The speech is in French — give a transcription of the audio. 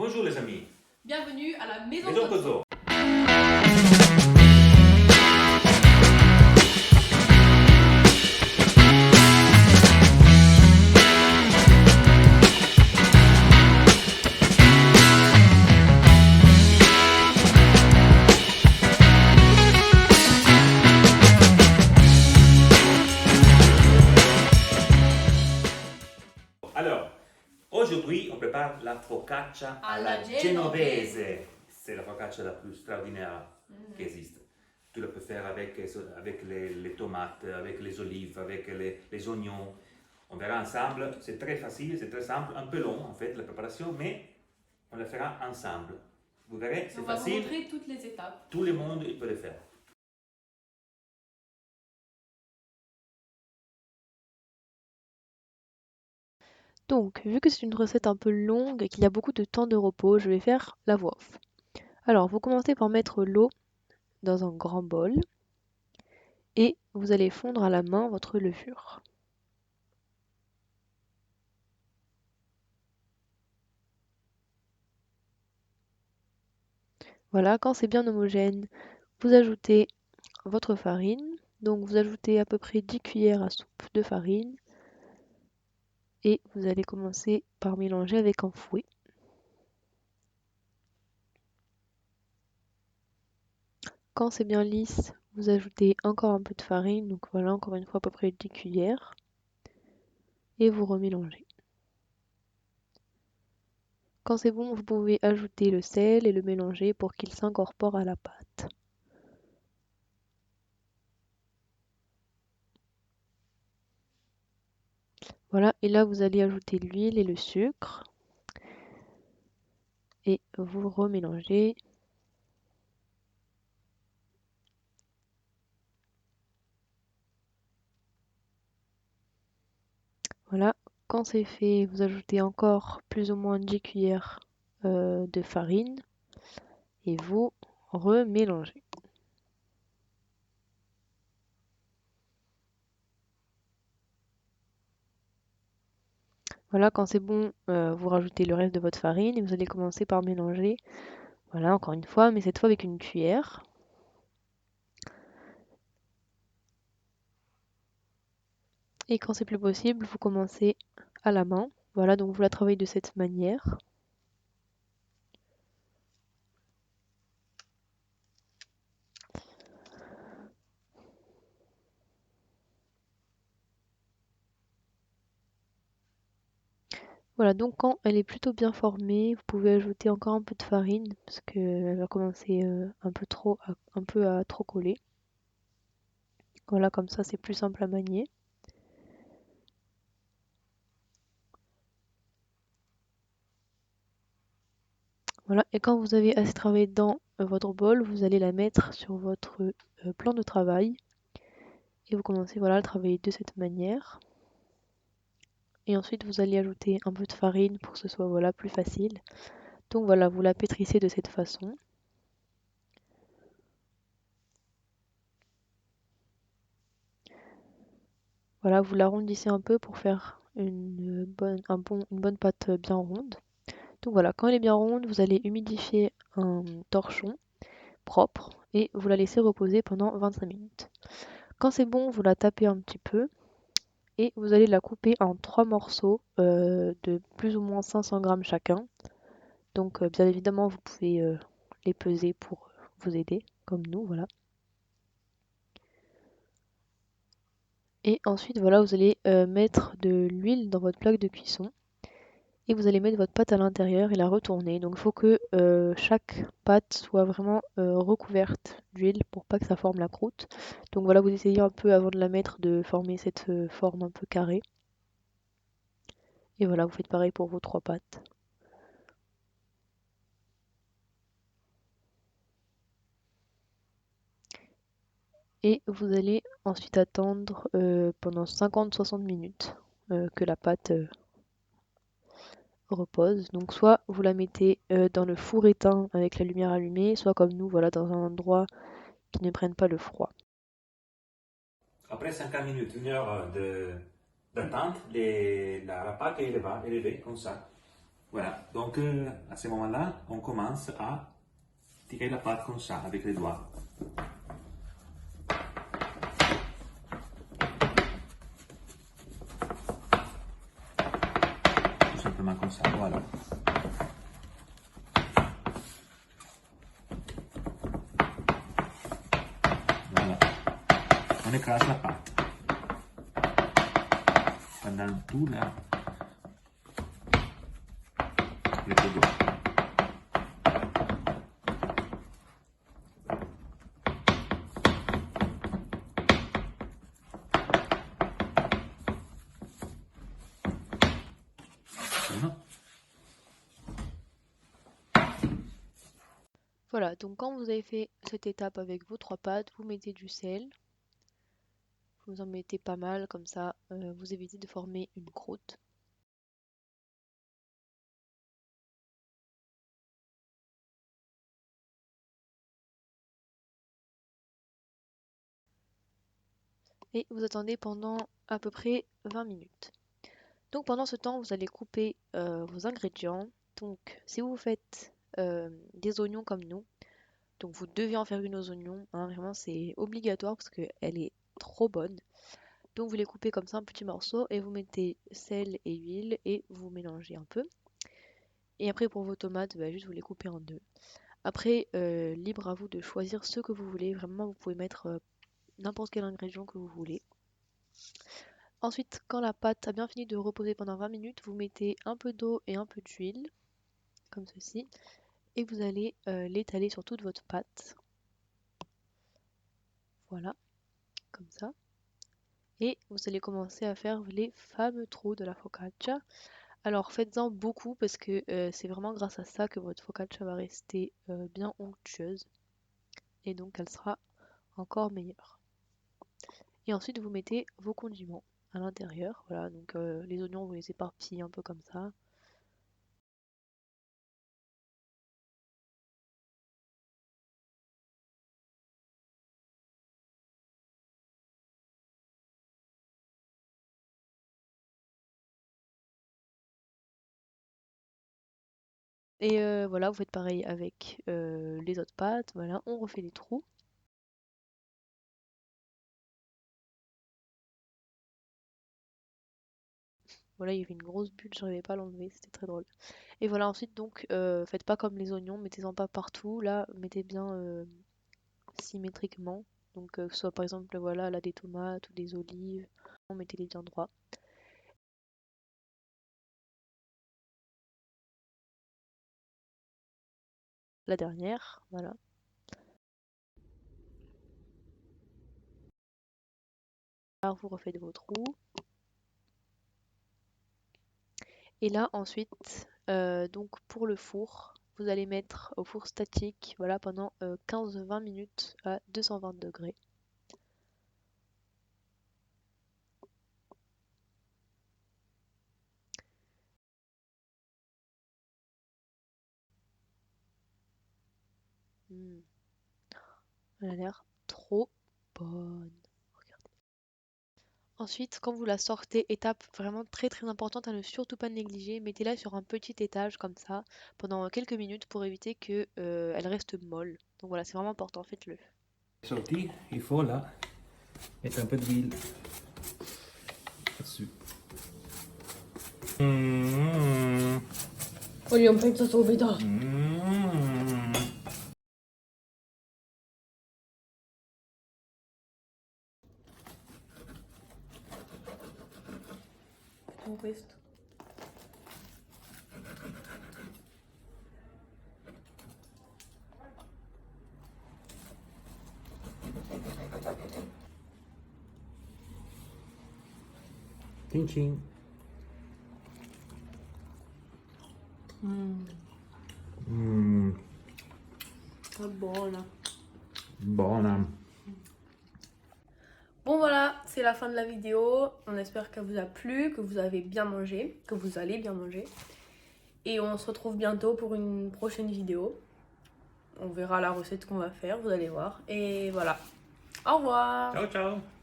Bonjour les amis, Bienvenue à la Maison Maison Kozo. Kozo. Alors, aujourd'hui on prépare la focaccia alla genovese. C'est la focaccia la plus extraordinaire qui existe. Tu la peux faire avec les tomates, avec les olives, avec les oignons. On verra ensemble, c'est très facile, c'est très simple, un peu long en fait la préparation, mais on la fera ensemble. Vous verrez, c'est On va vous facile, montrer toutes les étapes. tout le monde il peut le faire. Donc, vu que c'est une recette un peu longue et qu'il y a beaucoup de temps de repos, je vais faire la voix off. Alors, vous commencez par mettre l'eau dans un grand bol et vous allez fondre à la main votre levure. Voilà, quand c'est bien homogène, vous ajoutez votre farine. Donc, vous ajoutez à peu près 10 cuillères à soupe de farine et vous allez commencer par mélanger avec un fouet. Quand c'est bien lisse, vous ajoutez encore un peu de farine, donc voilà, encore une fois à peu près 10 cuillères, et vous remélangez. Quand c'est bon, vous pouvez ajouter le sel et le mélanger pour qu'il s'incorpore à la pâte. Voilà, et là vous allez ajouter l'huile et le sucre, et vous remélangez. Voilà, quand c'est fait, vous ajoutez encore plus ou moins 10 cuillères de farine et vous remélangez. Voilà, quand c'est bon, vous rajoutez le reste de votre farine et vous allez commencer par mélanger. Voilà, encore une fois, mais cette fois avec une cuillère. Et quand c'est plus possible, vous commencez à la main. Voilà, donc vous la travaillez de cette manière. Voilà, donc quand elle est plutôt bien formée, vous pouvez ajouter encore un peu de farine parce qu'elle va commencer un peu à trop coller. Voilà, comme ça c'est plus simple à manier. Voilà, et quand vous avez assez travaillé dans votre bol, vous allez la mettre sur votre plan de travail et vous commencez voilà, à le travailler de cette manière. Et ensuite vous allez ajouter un peu de farine pour que ce soit voilà, plus facile. Donc voilà, vous la pétrissez de cette façon. Voilà, vous l'arrondissez un peu pour faire une bonne pâte bien ronde. Donc voilà, quand elle est bien ronde, vous allez humidifier un torchon propre et vous la laissez reposer pendant 25 minutes. Quand c'est bon, vous la tapez un petit peu et vous allez la couper en 3 morceaux de plus ou moins 500 grammes chacun. Donc bien évidemment, vous pouvez les peser pour vous aider, comme nous, voilà. Et ensuite, voilà, vous allez mettre de l'huile dans votre plaque de cuisson. Et vous allez mettre votre pâte à l'intérieur et la retourner. Donc il faut que chaque pâte soit vraiment recouverte d'huile pour pas que ça forme la croûte. Donc voilà, vous essayez un peu avant de la mettre de former cette forme un peu carrée. Et voilà, vous faites pareil pour vos 3 pâtes. Et vous allez ensuite attendre pendant 50-60 minutes que la pâte repose. Donc soit vous la mettez dans le four éteint avec la lumière allumée, soit comme nous, voilà, dans un endroit qui ne prenne pas le froid. Après 50 minutes, une heure d'attente, la pâte est élevée comme ça. Voilà, donc à ce moment-là, on commence à tirer la pâte comme ça, avec les doigts. Tout simplement comme ça, voilà. Voilà. On écrase la pâte. Pendant tout là. Le doigt. Voilà, donc quand vous avez fait cette étape avec vos 3 pâtes, vous mettez du sel. Vous en mettez pas mal, comme ça vous évitez de former une croûte. Et vous attendez pendant à peu près 20 minutes. Donc pendant ce temps, vous allez couper vos ingrédients. Donc si vous faites des oignons comme nous, donc vous devez en faire une aux oignons, hein, vraiment c'est obligatoire parce qu'elle est trop bonne. Donc vous les coupez comme ça en petits morceaux et vous mettez sel et huile et vous mélangez un peu. Et après pour vos tomates, bah, juste vous les coupez en deux. Après, libre à vous de choisir ce que vous voulez. Vraiment, vous pouvez mettre n'importe quel ingrédient que vous voulez. Ensuite, quand la pâte a bien fini de reposer pendant 20 minutes, vous mettez un peu d'eau et un peu d'huile, comme ceci, et vous allez l'étaler sur toute votre pâte. Voilà, comme ça. Et vous allez commencer à faire les fameux trous de la focaccia. Alors faites-en beaucoup parce que c'est vraiment grâce à ça que votre focaccia va rester bien onctueuse. Et donc elle sera encore meilleure. Et ensuite vous mettez vos condiments à l'intérieur. Voilà, donc les oignons vous les éparpillez un peu comme ça. Et voilà, vous faites pareil avec les autres pâtes. Voilà, on refait les trous. Voilà, il y avait une grosse bulle, j'arrivais pas à l'enlever, c'était très drôle. Et voilà, ensuite donc, faites pas comme les oignons, mettez-en pas partout. Là, mettez bien symétriquement. Donc que ce soit par exemple voilà là des tomates ou des olives, mettez-les bien droits. La dernière, voilà. Alors vous refaites vos trous. Et là ensuite, donc pour le four, vous allez mettre au four statique, voilà, pendant 15-20 minutes à 220 degrés. Mmh. Elle a l'air trop bonne. Regardez. Ensuite, quand vous la sortez, étape vraiment très très importante à ne surtout pas négliger, mettez-la sur un petit étage comme ça pendant quelques minutes pour éviter que elle reste molle. Donc voilà, c'est vraiment important, faites-le. Sorti, il faut là mettre un peu d'huile là-dessus. Voglio un pezzo subito. Facciamo questo. Cin cin. È buona. Buona. Bon voilà, c'est la fin de la vidéo. On espère qu'elle vous a plu, que vous avez bien mangé, que vous allez bien manger. Et on se retrouve bientôt pour une prochaine vidéo. On verra la recette qu'on va faire, vous allez voir. Et voilà. Au revoir. Ciao ciao.